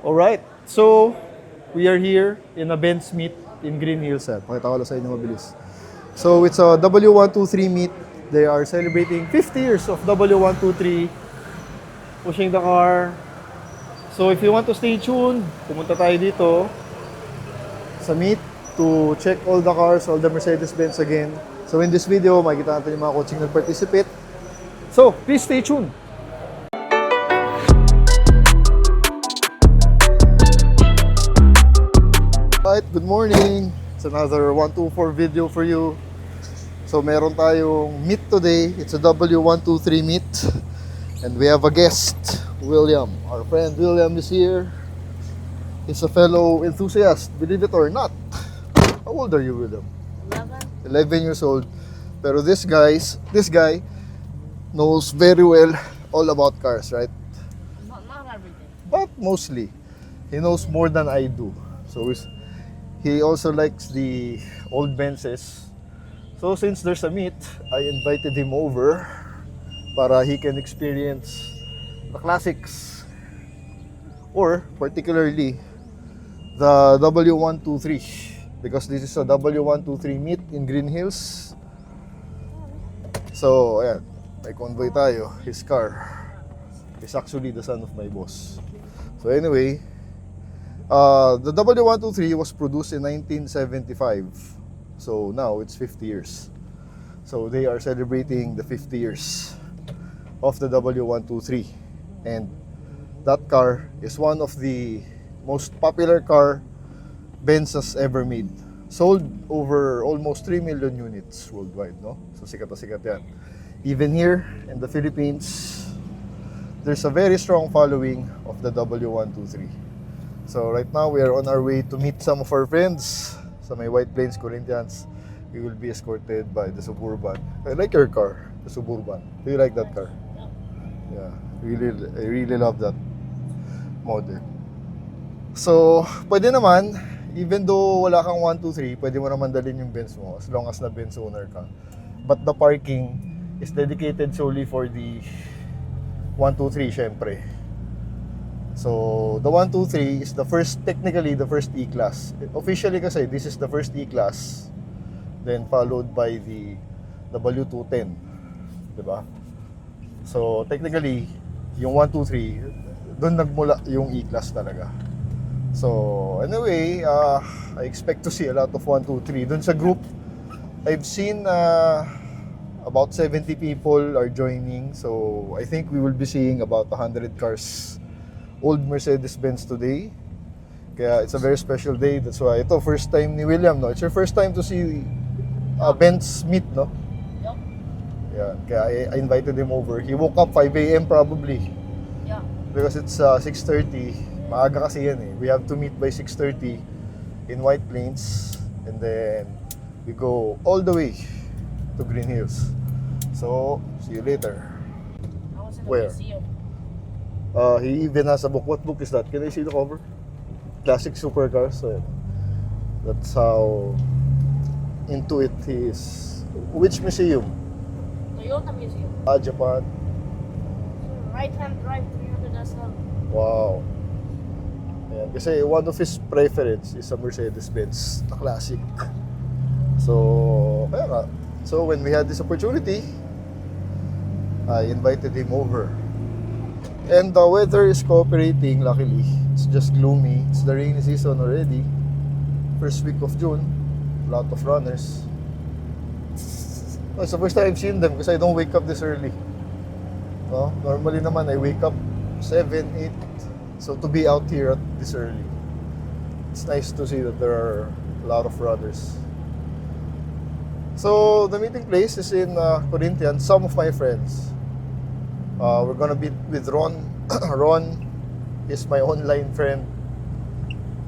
Alright, so we are here in a Benz meet in Green Hills. Pakita ko lang sa inyo mabilis. So it's a W123 meet. They are celebrating 50 years of W123, pushing the car. So if you want to stay tuned, pumunta tayo dito sa meet to check all the cars, all the Mercedes-Benz again. So in this video, makikita natin yung mga coaching nag-participate. So please stay tuned. Alright, good morning. It's another 124 video for you. So meron tayong meet today. It's a W123 meet. And we have a guest, William. Our friend William is here. He's a fellow enthusiast, believe it or not. How old are you, William? 11 years old. Pero this guy knows very well all about cars, right? Not everything. But mostly. He knows more than I do. So he also likes the old Benzes. So since there's a meet, I invited him over para he can experience the classics, or particularly the W123, because this is a W123 meet in Green Hills. So ayan, may convoy tayo. His car is actually the son of my boss. So anyway, the W123 was produced in 1975. So now it's 50 years. So they are celebrating the 50 years of the W123. And that car is one of the most popular car Benz has ever made. Sold over almost 3 million units worldwide, no? So sikat na sikat yan. Even here in the Philippines, there's a very strong following of the W123. So right now we are on our way to meet some of our friends sa may White Plains, Corinthians. We will be escorted by the Suburban. I like your car, the Suburban. Do you like that car? Yeah, I really love that model. So, pwede naman, even though wala kang 123, pwede mo naman dalhin yung Benz mo as long as na Benz owner ka. But the parking is dedicated solely for the 123, syempre. So, the 123 is technically the first E-Class. Officially kasi, this is the first E-Class, then followed by the W210, diba? So, technically, yung 123, doon nagmula yung E-Class talaga. So, anyway, I expect to see a lot of 123. Doon sa group, I've seen about 70 people are joining. So, I think we will be seeing about 100 cars, old Mercedes-Benz today. Kaya it's a very special day. That's why ito, first time ni William, no? It's your first time to see Benz meet, no? Yup. Yeah, kaya I invited him over. He woke up 5 a.m. probably. Yeah. Because it's 6:30. Maaga kasi yan eh. We have to meet by 6:30 in White Plains. And then we go all the way to Green Hills. So, see you later. I was in the Where? museum. He even has a book. What book is that? Can I see the cover? Classic supercars. So, that's how into it he is. Which museum? Toyota Museum. Japan. Right-hand drive 300 SL. Wow. Ayan, kasi one of his preference is a Mercedes-Benz, a classic. So, kaya nga. So, when we had this opportunity, I invited him over. And the weather is cooperating, luckily. It's just gloomy. It's the rainy season already. First week of June. A lot of runners. Oh, it's the first time I've seen them because I don't wake up this early. No? Normally naman, I wake up 7, 8. So to be out here at this early, it's nice to see that there are a lot of runners. So the meeting place is in Corinthians. Some of my friends. We're gonna be with Ron. Ron is my online friend.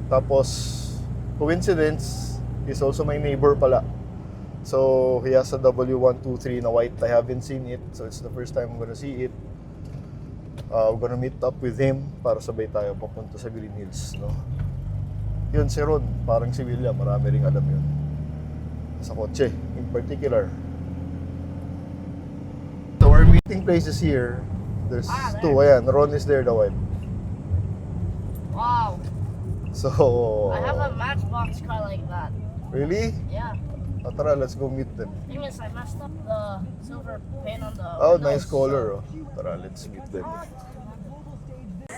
Tapos, coincidence, he's also my neighbor pala. So, he has a W123 na white. I haven't seen it. So, it's the first time I'm gonna see it. We're gonna meet up with him para sabay tayo papunta sa Green Hills, no? Yun si Ron, parang si William, marami ring alam yun. Sa kotse, in particular. So, our meeting place is here. There's there. two. Ayan, Ron is there, the wife. Wow. So, I have a Matchbox car like that. really? Yeah. Oh, tara, let's go meet them. Thing is, I messed up the silver paint on the Oh, windows, nice color. so- Oh. Tara, let's meet them.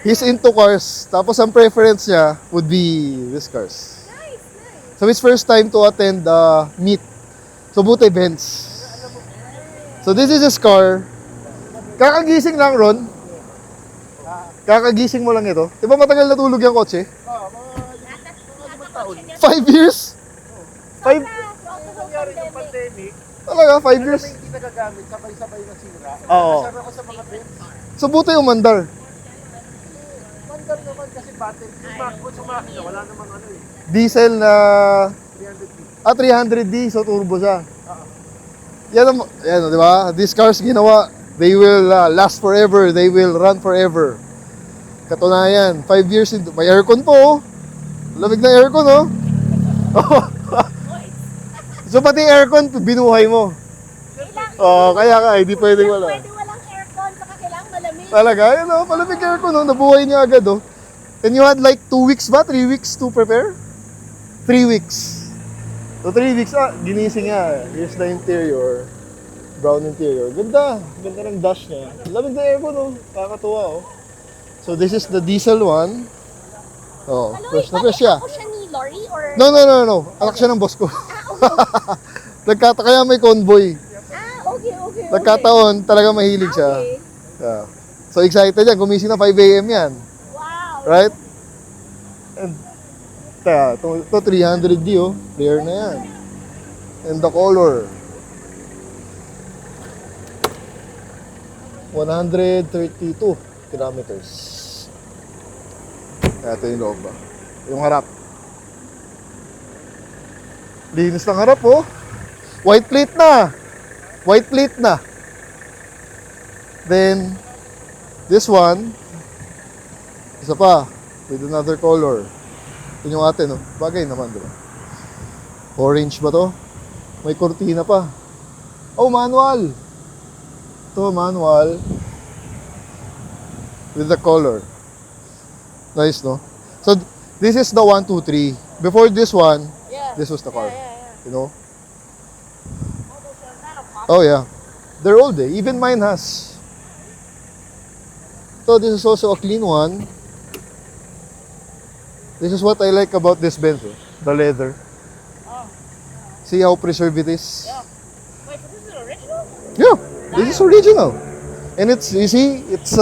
He's into cars. Tapos ang preference niya would be this cars. So it's first time to attend meet. So buti Benz. So this is his car. Kakagising lang, Ron. Kakagising mo lang ito. Di ba matagal natulog yung kotse? 5 years? 5? Nangyari ng pandemic, Talaga, 5 years? may hindi nagagamit, sabay-sabay na sira. Oo. Kasama ko sa mga pins. So buti umandar. Mandar naman kasi battery. Yung MacBook sa makina, wala namang ano eh. Diesel na 300 300D, so turbo siya. Yan, di ba? These cars ginawa, they will last forever, they will run forever. Katunayan, 5 years, may aircon po, oh. Lamig na aircon, oh. So pati aircon, binuhay mo. Oh, kaya ka, hindi pwedeng wala. Pwede walang aircon, saka kailangan malamig. Talaga, yun, oh, malamig aircon, oh. Nabuhay niya agad, oh. And you had like 2 weeks ba? 3 weeks to prepare? 3 weeks. So 3 weeks, ginising niya. Here's the interior. Brown interior. Ganda. Ganda ng dash niya. Lamig na aircon, oh. Kakatuwa, oh. So this is the diesel one. Oh, fresh na fresh siya. Ako siya ni Lori or... No. Anak siya ng boss ko. Kaya may convoy. Okay. Nagkataon, talaga mahilig siya. Okay. Yeah. So excited yan. Gumising na 5 a.m. yan. Wow. Right? And, ito 300D, oh. Clear na yan. And the color. 132 kilometers. Ito yung loob ba? Yung harap. Linis ng harap, oh. White plate na. White plate na. Then, this one, isa pa, with another color. Yun yung atin, oh. Bagay naman, diba? Orange ba to? May kortina pa. Oh, manual. Ito, manual. With the color. Nice, no? So, this is the 1, 2, 3. Before this one, Yeah. this was the car. Yeah. You know? Oh, Oh, yeah. They're old, eh. Even mine has. So, this is also a clean one. This is what I like about this Benz, eh. The leather. Oh, See how preserved it is? yeah. Wait, so this is original? Yeah, this is original. And it's, you see, it's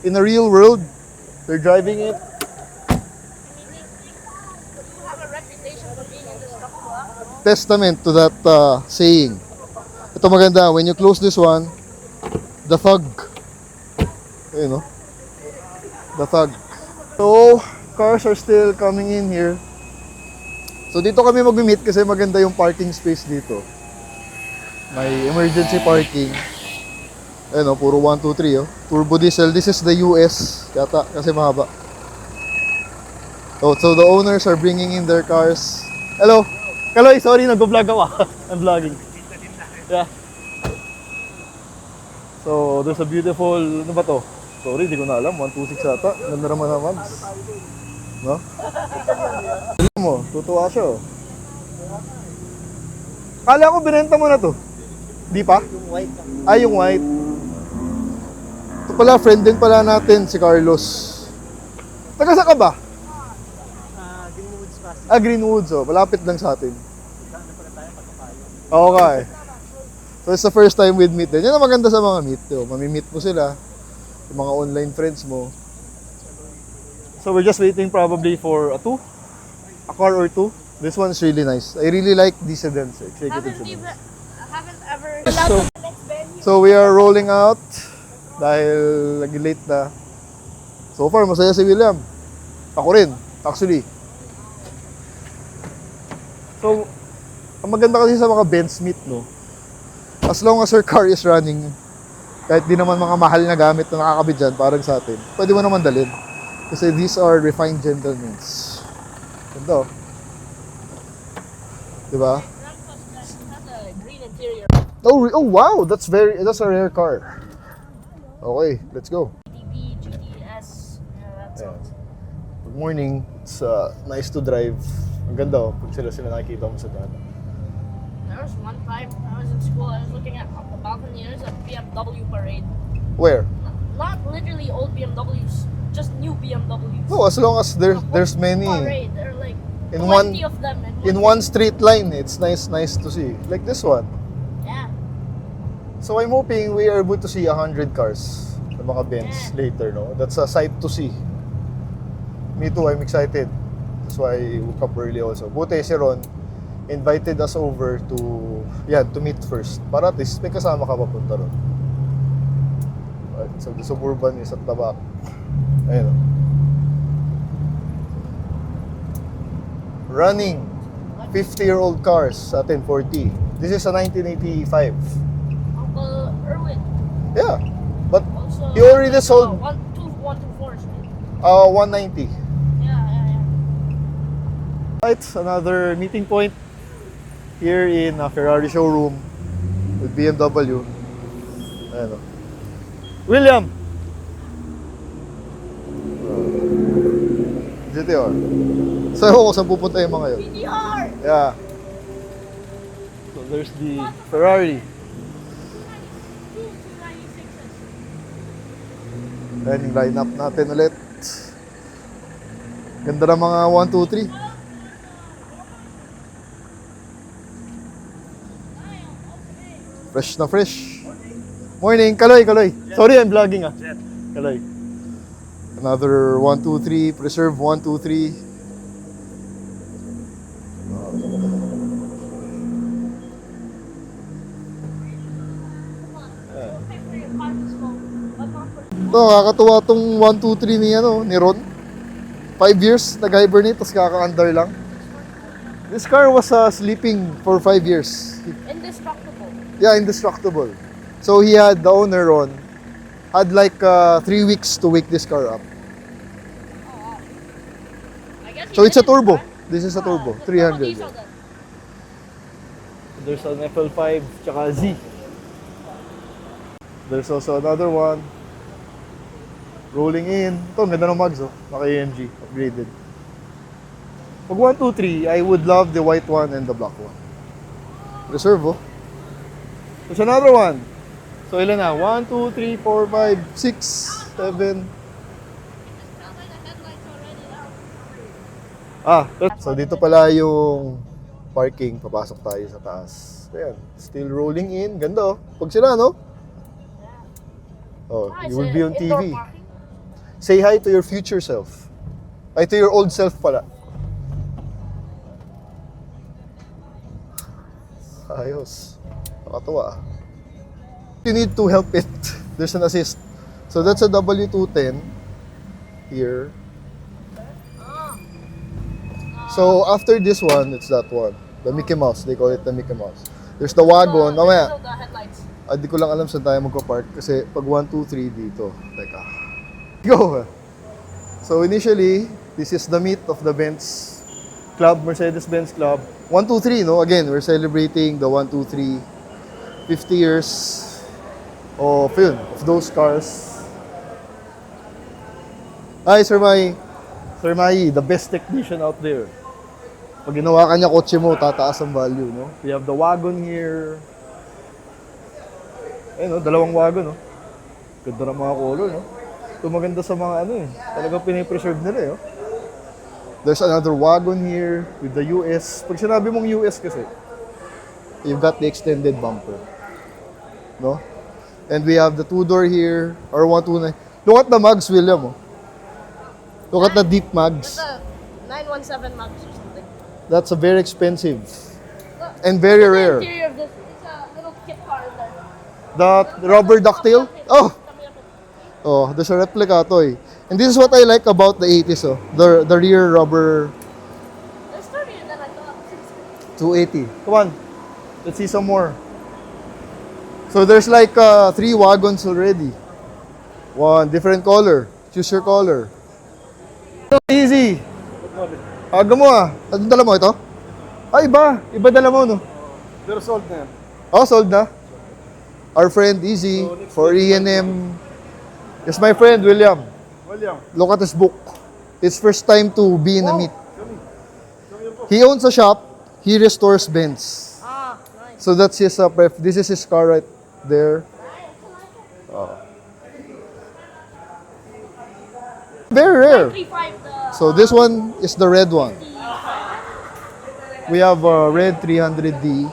in the real world. They're driving it. You have a reputation for being indestructible. Testament to that saying. Ito maganda, when you close this one, the thug. You know? The thug. So, cars are still coming in here. So, dito kami mag-meet kasi maganda yung parking space dito. May emergency parking. Ayun, oh, puro 1, 2, 3, oh. Turbo diesel. This is the US. Yata, kasi mahaba. Oh, so the owners are bringing in their cars. Hello. Kaloy, sorry, nag-vlog ako. I'm vlogging. Yeah. So, there's a beautiful, ano ba to? Sorry, di ko na alam. 126 ata. Ganda naman naman. No? Alam mo, tutuwa siya, oh. Kala ko binenta mo na to. Di pa? Yung white. Ay, yung white. Ito pala, friend din pala natin, si Carlos. Taga saan ka ba? Greenwoods Pass. Greenwoods, oh. Malapit lang sa atin. Okay. So, it's the first time we'd meet din. Yan ang maganda sa mga meet. Oh. Mamimit mo sila. Yung mga online friends mo. So, we're just waiting probably for a car or two. This one's really nice. I really like these sedans. Executive sedans. Haven't ever. So we are rolling out dahil late na. So far, masaya si William. Ako rin, actually. So, ang maganda kasi sa mga Benz meet, no? As long as your car is running, kahit di naman mga mahal na gamit na nakakabit dyan, parang sa atin, pwede mo naman dalhin. Kasi these are refined gentlemen. Ganda, oh. Diba? Has a green interior. Oh wow, that's a rare car. Okay, let's go. GTB, GTS. Yeah, that's Yeah. it. Good morning. It's nice to drive. Ang ganda oh, pag sila nakikita mo sa daan. There was one time I was in school, I was looking at the balcony, there's a BMW parade. Where? Not literally old BMWs, just new BMWs. No, as long as there's many. Parade. There are like In 20 of them. In one straight line, it's nice to see. Like this one. Yeah. So I'm hoping we are able to see 100 cars na mga Benz later, no? That's a sight to see. Me too, I'm excited. That's why I woke up early also. Buti si Ron invited us over to meet first. Para at least may kasama ka papunta ron. Right, so the Suburban is at the back. Ayun o. Running 50-year-old cars sa atin, 40. This is a 1985. Uncle Erwin. Yeah, but Also, he already sold 124s. 190. Yeah. Right, another meeting point here in a Ferrari showroom with BMW. Ayan o. William! GTR. So, ewan ko saan pupunta yung mga yun. PDR! Yeah. So, there's the Ferrari. 296s. Ayan yung lineup natin ulit. Ganda ng mga 1, 2, 3. Fresh na fresh. Morning, Kaloy. Sorry, I'm vlogging ah. Kaloy. Another 1, 2, 3. Preserve 1, 2, 3. Ito, kakatuwa tong 1, 2, 3 ni Ron. 5 years, nag-hibernate, tapos kaka-under lang. This car was sleeping for 5 years. Indestructible. Yeah, indestructible. So he had, the owner Ron, had like 3 weeks to wake this car up. I guess So it's a turbo. This is a turbo, 300. Diesel then. There's an FL5, tsaka Z. There's also another one. Rolling in. Ito, ang ganda ng mags, oh. Naka-AMG, upgraded. Pag 1, 2, 3, I would love the white one and the black one. Reserve, oh. There's another one. So, ilan na? 1, 2, 3, 4, 5, 6, 7. So dito pala yung parking. Papasok tayo sa taas. Ayan, still rolling in. Ganda, oh. Pag sila, no? Oh, you will be on TV. Say hi to your future self. Ay, to your old self pala. Ayos. Nakatawa. You need to help it. There's an assist. So that's a W210 here. So after this one, it's that one. The Mickey Mouse. They call it the Mickey Mouse. There's the wagon. Mamaya. The headlights. Di ko lang alam saan tayo magpa-park kasi pag 1, 2, 3 dito. Teka. Go! So initially, this is the meet of the Benz Club, Mercedes-Benz Club. 1, 2, 3, no? Again, we're celebrating the 1, 2, 3 50 years of those cars. Hi, Sir Mai. Sir Mai, the best technician out there. Pag ginawa ka niya kotse mo, tataas ang value, no? We have the wagon here. Ayun, no? Dalawang wagon, no? Ganda ng mga color, no? Ito maganda sa mga talagang pinipreserve nila, eh, oh. There's another wagon here with the US. Pag sinabi mong US kasi, you've got the extended bumper, no? And we have the two-door here, or 129. Look at the mags, William, oh. Look at the deep mags. It's a 917 Max or something. That's a very expensive and very The rare. interior of this, it's a little kit car in there. The rubber ducktail? Oh, there's a replica toy. And this is what I like about the 80s, oh. The rear rubber It's sturdier than I thought. 280. Come on, let's see some more. So there's like 3 wagons already. One different color. Choose your color. Easy. Aga mo ah. Anong dala mo ito? Ay, iba. Iba dala mo, no? Pero sold na yan. Oh, sold na. Our friend Easy for E&M. Yes, my friend William. William. Look at his book. It's first time to be in a meet. He owns a shop. He restores Benz. Ah, nice. So that's his this is his car right there. Very rare. 3.5 the So this one is the red one. We have a red 300D.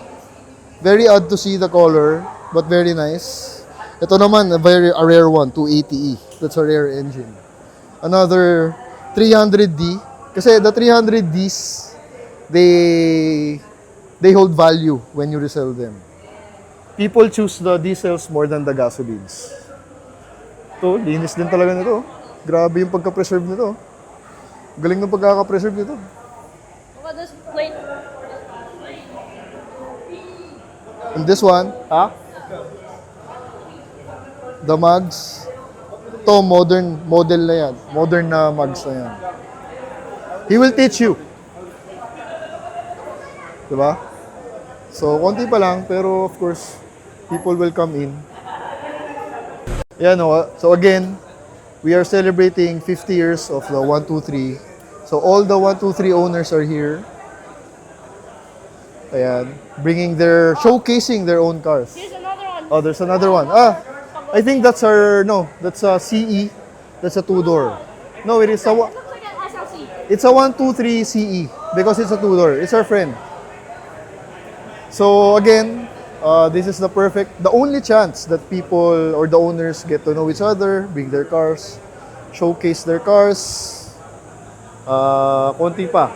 Very odd to see the color, but very nice. Ito naman, a rare one, 280E. That's a rare engine. Another 300D. Kasi the 300Ds, they hold value when you resell them. People choose the diesels more than the gasolines. Ito, linis din talaga nito. Grabe yung pagka-preserve nito. Galing ng pagkaka-preserve nito. Look at this plate. And this one, the mugs. Ito, modern model na yan. Modern na mugs na yan. He will teach you. Diba? So, konti pa lang, pero of course, people will come in. Yan, so again, we are celebrating 50 years of the 123. So, all the 123 owners are here. Ayan, showcasing their own cars. Here's another one. Oh, there's another one. I think that's that's a CE. That's a two-door. No, it is It looks like an SLC. it's a 123 CE because it's a two-door. It's our friend. So again, this is the only chance that people or the owners get to know each other, bring their cars, showcase their cars. Konti pa,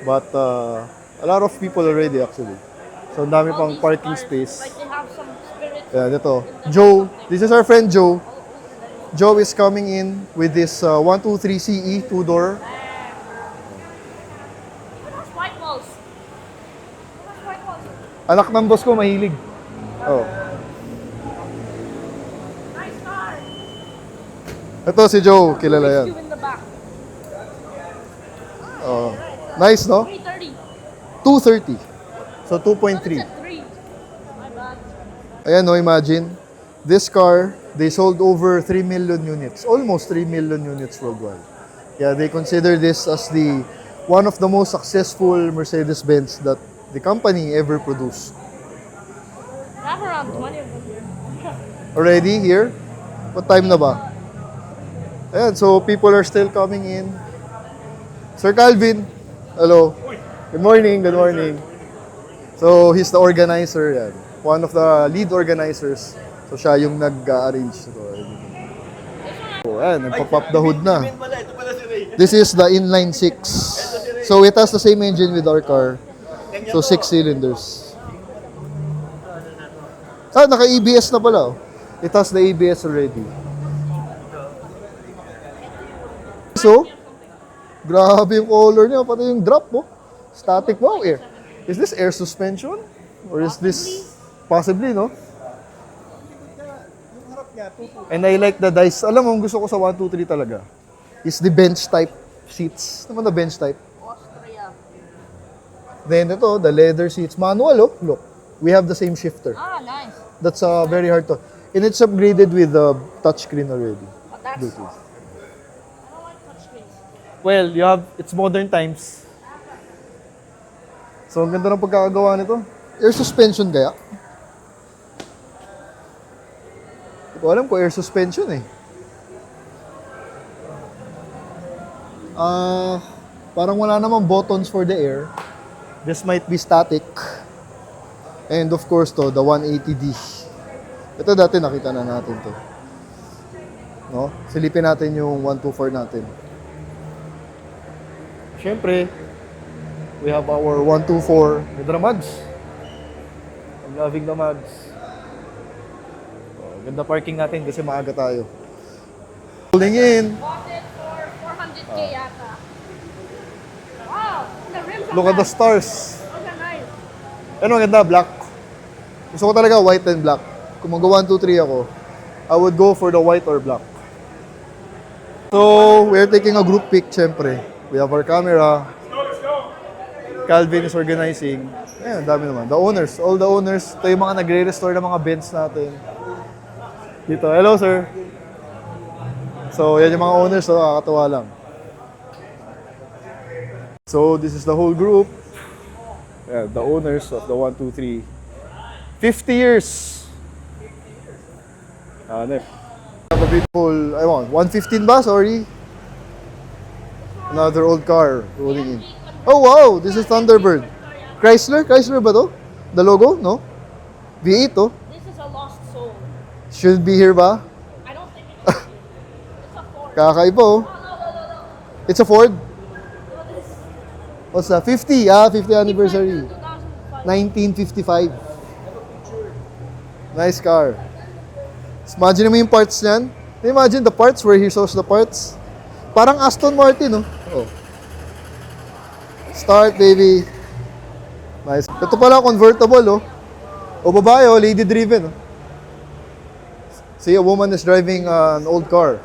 but a lot of people already actually. So ang dami All pang these parking cars, space. Like they have some spirit. Yeah, dito. Joe, this is our friend Joe. Joe is coming in with this 123 CE two-door. Look at those white walls. Look at those white walls. Anak ng boss ko mahilig. Oh. Nice car. Ito si Joe, kilala yan. You in the back. Oh. Nice, no? 330. 230. So 2.3. 3. My bad. Ayan, no, imagine. This car, they sold over 3 million units. Almost 3 million units worldwide. Yeah, they consider this as one of the most successful Mercedes-Benz that the company ever produced. I have around 20 of them here. Already here? What time na ba? Ayan, so people are still coming in. Sir Calvin, hello. Good morning, good morning. So, he's the organizer yan. One of the lead organizers. So, siya yung nag-arrange ito. So, ayan, nagpa-pop the hood na. This is the inline 6. So, it has the same engine with our car. So, 6 cylinders. Naka-ABS na pala. It has the ABS already. So, grabe yung color niya. Pati yung drop, oh. Static. Wow, air. Is this air suspension? Or is this possibly, no? And I like the dice. Alam mo, gusto ko sa 123 talaga is the bench type seats. Naman the bench type. Austria. Then ito, the leather seats. Manual, oh. Look. We have the same shifter. Ah, nice. That's very hard to... And it's upgraded with the touchscreen already. But that's... Bluetooth. I don't like touchscreens. Well, it's modern times. So, ang ganda ng pagkakagawa nito. Air suspension kaya? Hindi ko alam kung air suspension eh. Parang wala namang buttons for the air. This might be static. And of course to, the 180D. Ito dati nakita na natin to. No? Silipin natin yung 124 natin. Siyempre, we have our 124 with the mugs. I'm loving the mugs. Oh, ganda parking natin kasi maaga tayo. Holding in. Bought it for 400k yata. Wow, the rims are Look at the black. stars. Those are nice. Ano maganda? Black. Gusto ko talaga white and black. Kung mag-1, 2, 3 ako, I would go for the white or black. So, we're taking a group pic, syempre. We have our camera. Calvin is organizing. Ayan, dami naman. The owners, all the owners. Ito yung mga nagre-restore ng mga Benz natin. Dito, hello sir. So, yan yung mga owners, so kakatuwa lang. So this is the whole group. Yeah, the owners of the 123. 50 years. Have a beautiful, I want 115 ba? Sorry. Another old car rolling in. Oh wow, this is Thunderbird. Chrysler ba to? The logo? No? V8 to. This is a lost soul. Should be here ba? I don't think it should be. It's a Ford. Kakaiba oh. No. It's a Ford? What is What's that? 50? 50 anniversary. 2005. 1955. Nice car. Imagine mo yung parts niyan. Imagine the parts where he shows the parts. Parang Aston Martin, no? Oh. Start, baby. Nice. Ito pala, convertible, oh. O babae, oh, lady driven, oh. See, a woman is driving an old car.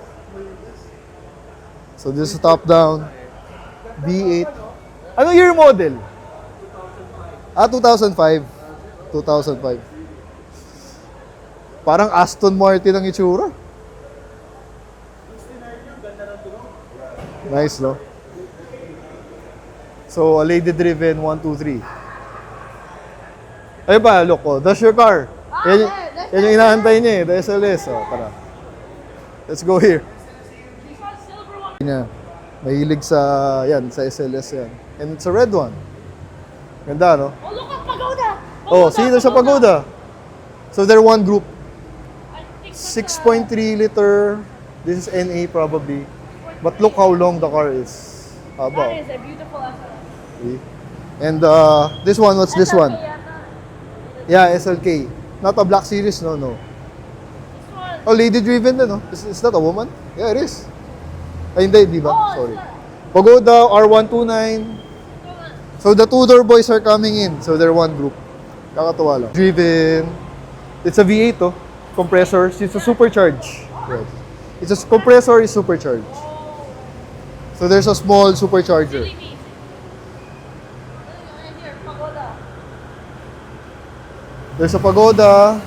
So this is top down. V8. Ano year model? 2005. 2005. Parang Aston Martin ang itsura. Nice, no? So, a lady-driven 123. Ayun pa, look, oh, that's your car. Yan yung inaantay niya, the SLS. Oh, tara. Let's go here. This one's silver one. Niya. Mahilig sa, sa SLS yan. And it's a red one. Ganda, no? Oh, look at Pagoda. Oh, see, there's a pagoda. So, they're one group. I think 6.3 liter. This is NA probably. But look how long the car is. that Haba. is a beautiful SLS. See? And this one, what's this one? Yeah, SLK. Not a Black Series, no. This one. Oh, lady driven din, no? Is that a woman? Yeah, it is. Ay, hindi, di ba? Oh, Sorry. it's not. Pagoda, R129. So the Tudor boys are coming in. So they're one group. Kakatuwa lang. Driven. It's a V8, oh. Compressor. It's a supercharged. Yes. It's a compressor is supercharged. So there's a small supercharger. Really neat. And here, Pagoda. There's a pagoda.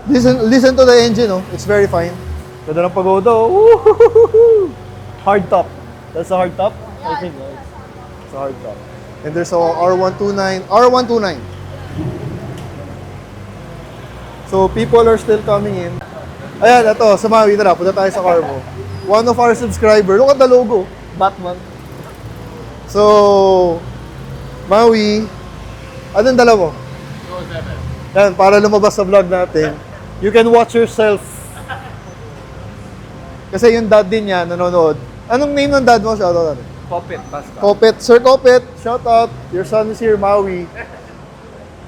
Listen to the engine, oh. It's very fine. Ganda ng pagoda, oh. Woo-hoo-hoo-hoo. Hard top. That's a hard top? I think, right? It's a hard top. And there's a R129. So people are still coming in. Ayan, ito, sa Maui, tara, punta tayo sa car mo. One of our subscribers, look at the logo, Batman. So, Maui, anong dala mo? Yan, para lumabas sa vlog natin. You can watch yourself. Kasi yung dad din niya, nanonood. Anong name ng dad mo? Shoutout natin. Popit, basta. Kopet. Sir Kopet, shout out. Your son is here, Maui.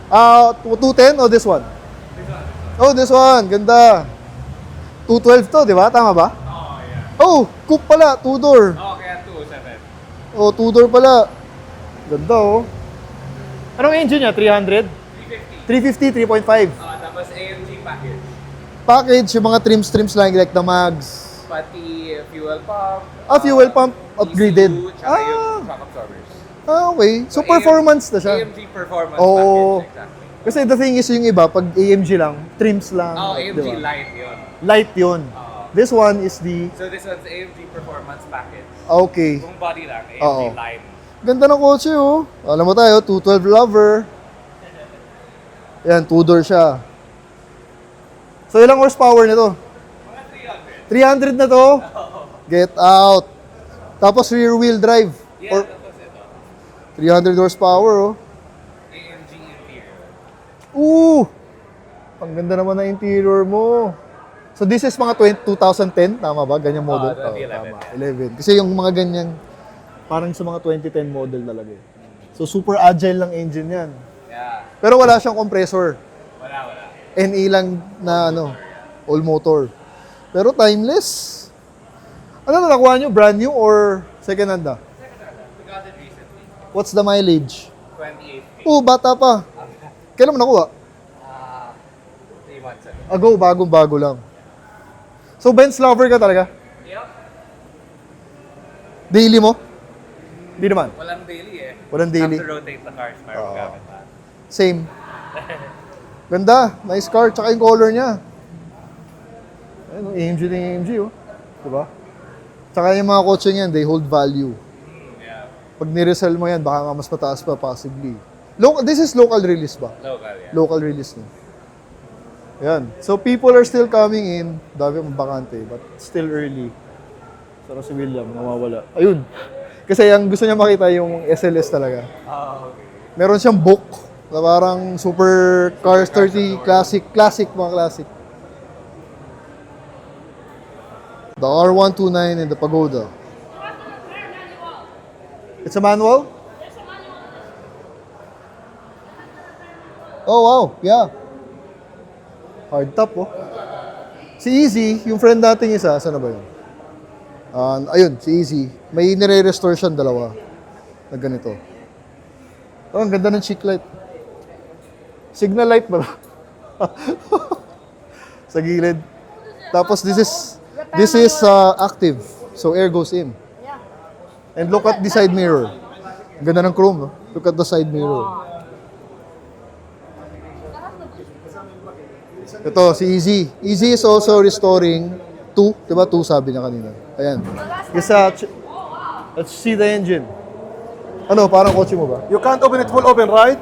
210 o this one? Oh, this one. Ganda. 212 to, di ba? Tama ba? Oh, yeah. Oh, coupe pala. Two-door. Oh, kaya 207. Oh, two-door pala. Ganda, oh. Anong engine niya? 300? 350. 350, 3.5. Tapos AMG package. Package, yung mga trims lang, like the mags. Pati fuel pump. Fuel pump upgraded. ECU, tsaka yung shock absorbers. Okay. So, performance na siya. AMG performance Oo. package, exactly. Kasi the thing is, yung iba, pag AMG lang, trims lang. Oh, AMG diba? Light yun. Light yun. Oo. This one is the... So this one's AMG performance package. Okay. Kung body lang, AMG Oo. Line. Ganda ng kotse, oh. Alam mo tayo, 212 lover. Yan, two-door siya. So, ilang horsepower nito? Mga 300 300. na to? Get out. Tapos rear-wheel drive. Yeah, Or tapos ito. 300 horsepower, oh. AMG interior. Ang ganda naman ng interior mo. So, this is mga 2010, tama ba? Ganyan model? 2011, tama. yeah. 11. Kasi yung mga ganyan, parang sa mga 2010 model talaga. eh. So, super agile lang engine yan. Yeah. Pero wala siyang compressor. Wala. NE lang na all motor. Pero timeless. Ano na nakuha nyo? Brand new or second hand na? We got it recently. What's the mileage? 28K. Bata pa. Kailan mo nakuha? 3 months ago. Ago, bagong-bago lang. So, Benz lover ka talaga? Yep. Daily mo? Hindi naman. Walang daily eh. Walang daily. Have to rotate the cars para Oo. magamit na. Same. Ganda. Nice car. Tsaka yung color niya. Ayun, AMG na AMG, oh. Diba? Tsaka yung mga kotse niyan, they hold value. Yeah. Pag niresell mo yan, baka nga mas mataas pa possibly. This is local release ba? Local, yeah. Local release na. Yan. So people are still coming in. Dami mong bakante, but still early. Pero si William, nawawala. Ayun. Kasi ang gusto niya makita yung SLS talaga. Okay. Meron siyang book na parang Super Cars 30 classic, mga classic. The R129 and the Pagoda. It's a manual? Oh, wow. Yeah. Hard top, oh. Si Easy, yung friend nating isa, saan na ba yun? Ayun, si Easy. May nire-restore siyang dalawa na ganito. Oh, ang ganda ng cheek light. Signal light ba? Sa gilid. Tapos this is active. So air goes in. Yeah. And look at the side mirror. Ang ganda ng chrome, no? Look at the side mirror. Ito, si Easy. Easy is also restoring 2. Diba 2 sabi niya kanina. Ayan. Let's see the engine. Ano, parang kotse mo ba? You can't open it full open, right?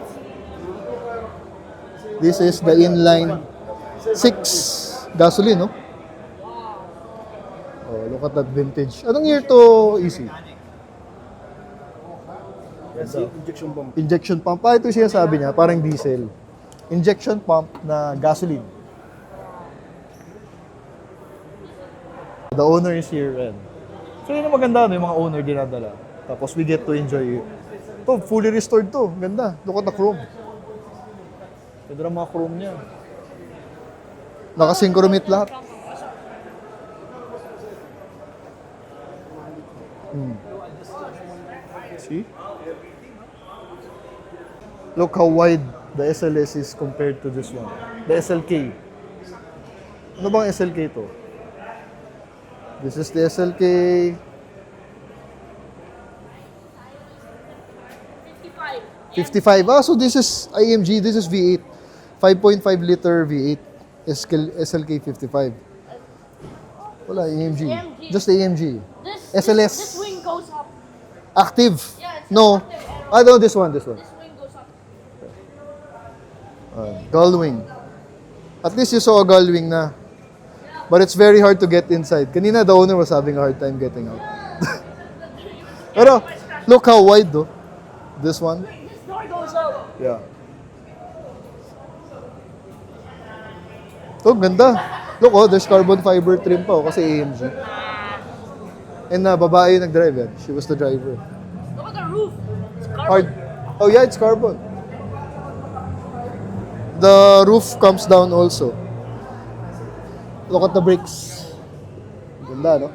This is the inline 6 gasoline, no? Oh, look at that vintage. Anong year to, Easy? Yes, injection pump. Injection pump. Ito siya sabi niya, parang diesel. Injection pump na gasoline. The owner is here and so yun ang maganda, no? Yung mga owner dinadala. Tapos we get to enjoy it. Ito, fully restored to. Ganda. Look at the chrome. Ganda ng mga chrome niya. Nakasynchromate lahat. See? Look how wide the SLS is compared to this one. The SLK. Ano bang SLK to? This is the SLK. 55. Ah, so this is AMG. This is V8. 5.5 liter V8. SLK 55. Wala, AMG. AMG. Just AMG. SLS. This wing goes up. Active. Yeah, it's No. an active aero. I know this one. This wing goes up. Gull wing. At least you saw a gull wing na. But it's very hard to get inside. Kanina, the owner was having a hard time getting out. Pero, look how wide though. This one. This door goes up. Yeah. Oh, ganda. Look, oh, there's carbon fiber trim pa, oh, kasi AMG. And babae yung nag-drive yan. She was the driver. Look at the roof. It's carbon. Hard. Oh yeah, it's carbon. The roof comes down also. Look at the brakes. Ganda, no?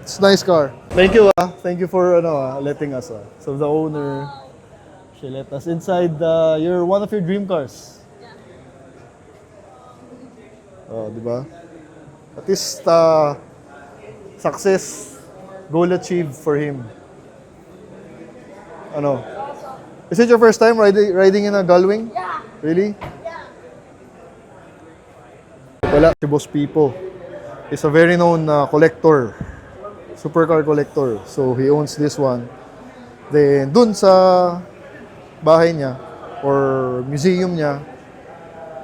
It's a nice car. Thank you, Thank you for letting us. So the owner, she let us inside one of your dream cars. Oh, di ba? At least success, goal achieved for him. Ano? Is it your first time riding in a Gullwing? Yeah. Really? Wala. Si Boss Pipo is a very known collector. Supercar collector. So, he owns this one. Then, dun sa bahay niya or museum niya,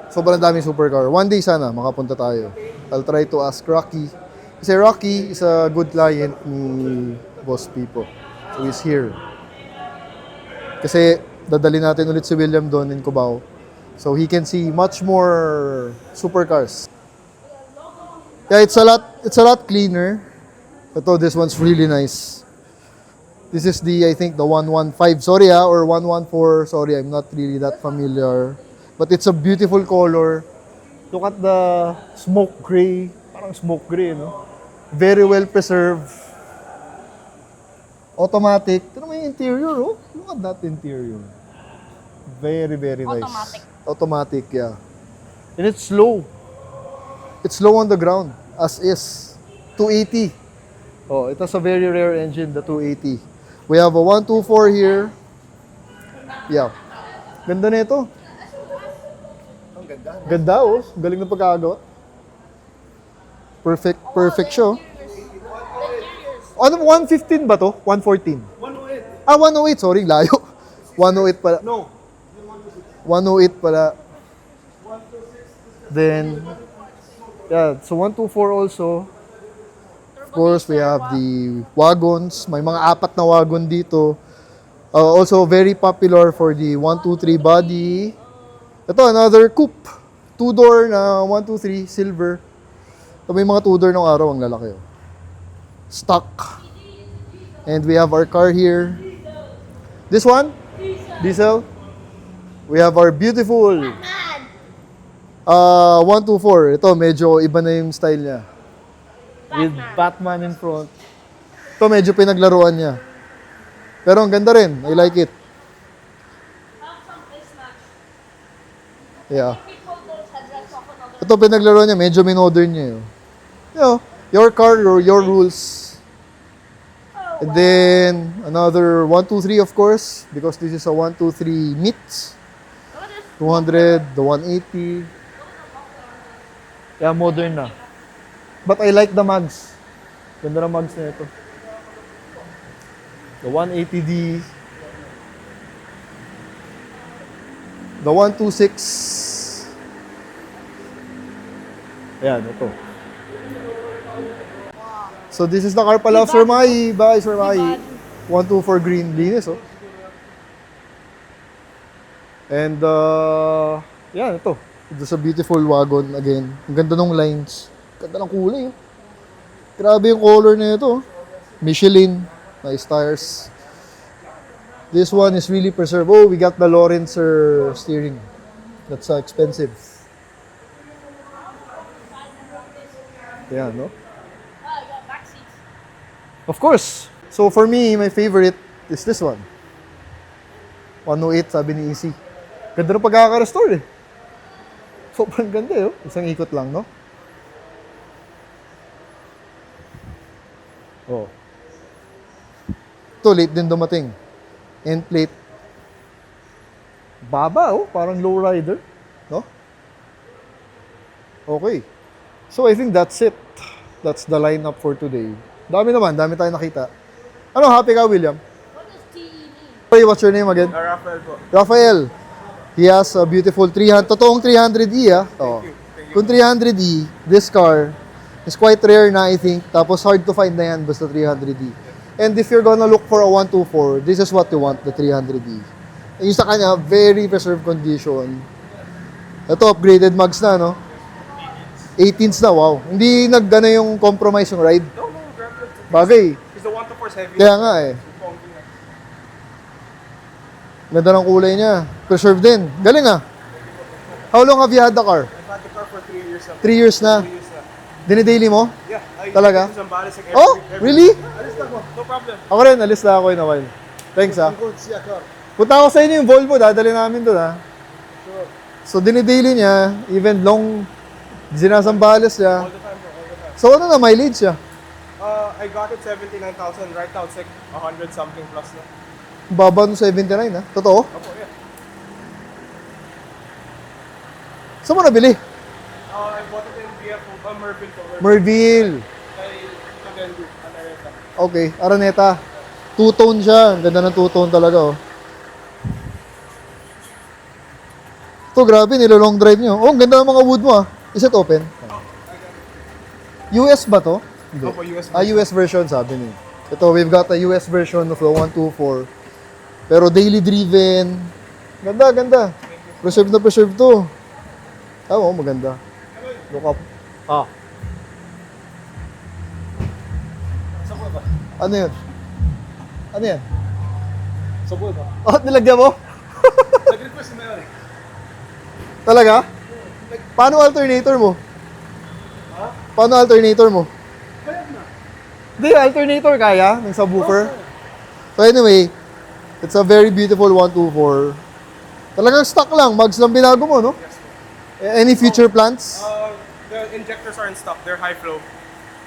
sobrang daming supercar. One day sana, makapunta tayo. I'll try to ask Rocky. Kasi Rocky is a good client ni Boss Pipo. So, he's here. Kasi, dadali natin ulit si William doon in Cubao. So, he can see much more supercars. Yeah, it's a lot cleaner. Ito, this one's really nice. This is I think the 115, sorry or 114, sorry, I'm not really that familiar. But it's a beautiful color. Look at the smoke gray, parang smoke gray, no? Very well preserved. Automatic. Ito naman yung interior, oh. Look at that interior. Very, very nice. Automatic. Automatic, yeah. And it's slow. It's low on the ground, as is. 280. Oh, it has a very rare engine, the 280. We have a 124 here. Yeah. Ganda na ito. Ang ganda. Ganda, oh. Galing na pagkakagawa. Perfect siya, oh. The interiors. Ano, 115 ba to? 114? 108. 108, sorry, layo. 108 pala. No. 108 pala. Then, yeah, so 124 also. Of course, we have the wagons. May mga 4 na wagon dito. Also, very popular for the 123 body. Ito, another coupe. 2-door na 123, silver. Ito, may mga 2-door ng araw, ang lalaki. Oh. Stock. And we have our car here. This one? Diesel. We have our beautiful 124. Ito, medyo iba na yung style niya. With Batman in front. Ito, medyo pinaglaruan niya. Pero ang ganda rin. I like it. Yeah. Ito, pinaglaruan niya. Medyo minodern niya. You know, your car, your rules. And then, another 123, of course. Because this is a 123 meets. 200, the 180. Yeah, modern na. But I like the mags. Ganda ng mags na ito. The 180D. The 126. Ayan, ito. So this is the car pala of Sir Mai. Bye, Sir Mai. 124 green. Linis, oh. And, yan, ito. It's a beautiful wagon again. Ang ganda ng lines. Ganda ng kulay, oh. Grabe yung color na ito, oh. Michelin. Nice tires. This one is really preserved. Oh, we got the Lorenzer steering. That's expensive. Yeah, no? Of course. So for me, my favorite is this one. 108, sabi ni Easy. Ganda ng pagkaka-restore eh. Sobrang ganda eh. Oh. Isang ikot lang, no? Oh. Ito, late din dumating. End plate. Baba, oh. Parang low rider. No? Okay. So, I think that's it. That's the lineup for today. Dami naman. Dami tayong nakita. Ano, happy ka, William? What does TE mean? Hey, what's your name again? Rafael po. Rafael. He has a beautiful 300. Totoong 300E, ah. Oh. Kung 300E, this car is quite rare na, I think. Tapos hard to find na yan, basta 300E. And if you're gonna look for a 124, this is what you want, the 300E. Yung sa kanya, very preserved condition. Ito, upgraded mags na, no? 18s na, wow. Hindi naggana yung compromise yung ride. No, grabe. Bagay. Is the 124 heavy? Kaya nga eh. Ganda ng kulay niya. Preserved din. Galing ah. How long have you had the car? I've had the car for 3 years now. 3 years na. 3 years na. Dinidaily mo? Yeah. Talaga? I Zambales like Oh, really? Alis na ko. No problem. Ako rin, alis na ako in a while. Thanks ah. Punta ako sa inyo yung Volvo, dadali namin doon ah. So dinidaily niya, even long, sinasambales niya. All the time bro, all the time. So ano na mileage siya? I got it 79,000. Right now it's like 100 something plus na. Baba no 79 ah. Totoo? Opo, yeah. Saan mo nabili? I bought it in via Merville po. Merville. Kay Tagendu, Alareta. Okay, Araneta. Two-tone siya. Ang ganda ng two-tone talaga oh. Ito, grabe, nilo-long drive niyo. Oh, ang ganda ng mga wood mo ah. Is it open? US ba to? Hindi. Opo, US US version sabi niya. Ito, we've got a US version of the 124. Pero daily driven. Ganda, ganda. Preserve na preserve to. Oo, maganda. Look up. Ah. Ano yun? Ano yan? Sabol ba? Oh, nilagyan mo? Nag-request na yun eh. Talaga? Paano alternator mo? Ha? Paano alternator mo? Kaya na. Hindi, alternator kaya ng subwoofer. So anyway, it's a very beautiful 124. Talagang stock lang, mags lang binago mo, no? Yes, po. Any future plans? The injectors are in stock. They're high flow.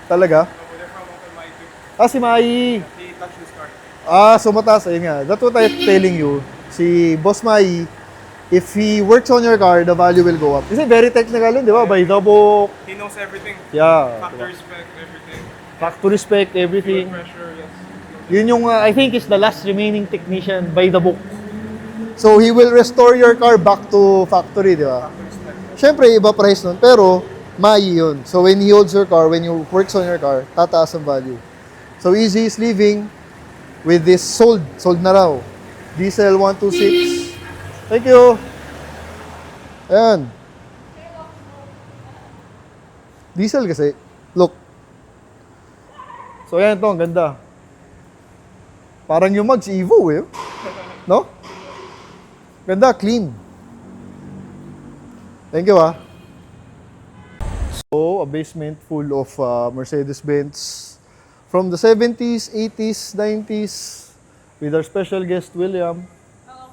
Talaga? So they're from Uncle Mikey. Ah, si Mai. He touched this car. Ah, so mataas. Ayun nga. That's what I'm telling you. Si Boss Mai, if he works on your car, the value will go up. Kasi very technical yun, di ba? By the book. He knows everything. Yeah. Factory spec, everything. Factory spec, everything. Pressure, yes. Yun yung, I think, is the last remaining technician by the book. So, he will restore your car back to factory, di ba? Siyempre, iba price nun, pero mai yun. So, when he holds your car, when you works on your car, tataas ang value. So, Easy is leaving with this sold na raw. Diesel 126. Thank you. Ayan. Diesel kasi. Look. So, ayan ito, ang ganda. Parang yung Mags Evo eh. No? Ganda, clean. Thank you ah. So, a basement full of Mercedes-Benz from the 70s, 80s, 90s with our special guest William. Hello.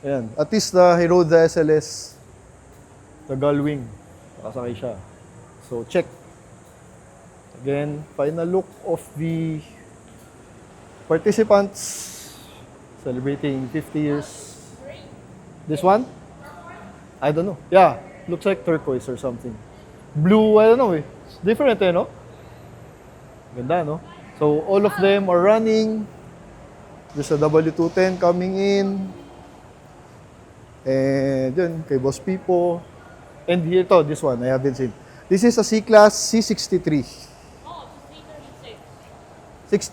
Ayan. At least he rode the SLS, the Gullwing. Nakasakay siya. So, check. Again, final look of the participants celebrating 50 years. This one? I don't know. Yeah, looks like turquoise or something. Blue, I don't know eh. It's different eh, no? Ganda, no? So, all of them are running. There's a W210 coming in. And yun, kay Boss Pipo. And here to, this one, I haven't seen. This is a C-Class C63. Oh, it's a C36.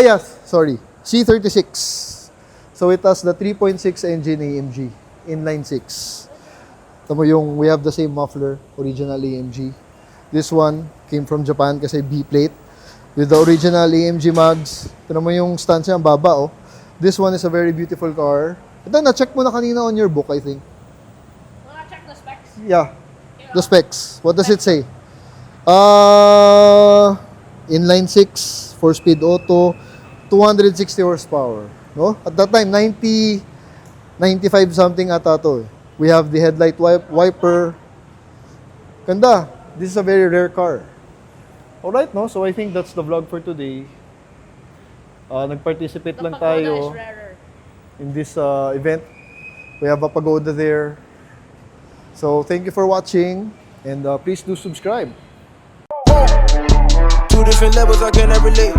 Yes, sorry. C36. So it has the 3.6 engine AMG, inline 6. Tamo yung, we have the same muffler, original AMG. This one came from Japan kasi B-plate with the original AMG mags. Ito mo yung stance niya, ang baba oh. This one is a very beautiful car. Ito, na-check mo na kanina on your book, I think. Wanna check the specs? Yeah, the specs. What does it say? Inline 6, 4-speed auto, 260 horsepower. No? At that time, 90, 95 something ata to. We have the headlight wiper. Ganda. This is a very rare car. Alright, no? So I think that's the vlog for today. Nag-participate The lang pagoda is tayo rarer. in this event. We have a pagoda there. So thank you for watching and please do subscribe. Two different levels, I cannot relate.